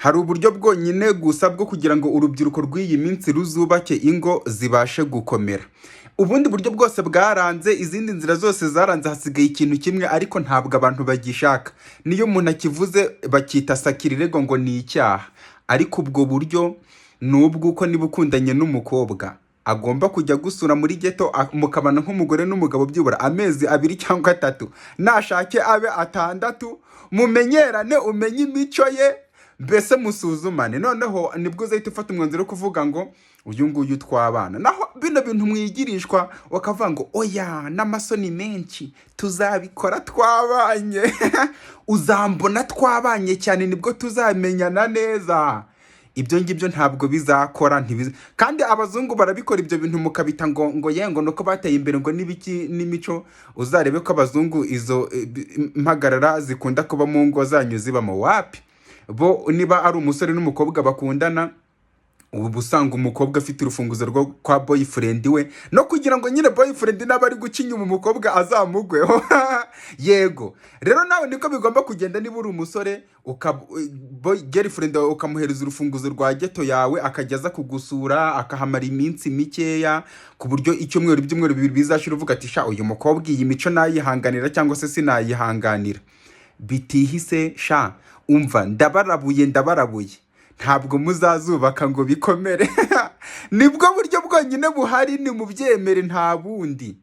hari uburyo bwonyine gusa bwo kugira ngo urubyiruko rw'iyi minsi ruzubake ingo zibashe gukomera. Ubundi buryo bwose bwaranze, izindi nzira zose zaranze, hasigaye ikintu kimwe ariko ntabwo abantu bagishaka. Niyo umuntu akivuze bakita sakirirego ngo ni icyaha. Ariko ubwo buryo ni ubw'uko niba ukundanye n'umukobwa agomba kujya gusura muri geto mukabana nk'umugore n'umugabo byibura amezi 2 cyangwa 3, nashake abe 6, mumenyerane, umenye imico ye, mbese musuzumane. Noneho nibwo uzahita ufata umwanzuro wo kuvuga ngo uyu nguyu twabana. Naho bino bintu mwigirishwa wakavuga ngo oya n'amasoni menshi tuzabikora twabanye uzambona twabanye cyane nibwo tuzamenyana neza. Ibyo ngibyo ntabwo bizakora, kandi abazungu barabikora ibyo bintu mukabita ngo yengo nuko bateye imbere ngo nibiki n'imico. Uzarebe ko abazungu izo mpagarara zikunda kuba mu ngo zanyu zibamo. Wapi bo niba ari umusore n'umukobwa bakundana, ubu usanga umukobwa afite urufunguzo rwo kwa boyfriend we, no kugira ngo nyine boyfriend naba ari guca inyuma umukobwa azamugweho. Yego rero nawe niko bigomba kugenda. Niba uri umusore girlfriend wawe ukamuhereza urufunguzo rwa geto yawe, akajya aza kugusura, akahamara iminsi mikeya, ku buryo icyumweru by'umweru 2 bizashira uvuga ati sha uyu mukobwa iyi mico nayihanganira cyangwa se sinayihanganira. Bitihise sha umva ndabarabuye ntabwo muzazubaka ngo bikomere. Nibwo buryo bwonyine buhari, ni mubyemere nta bundi.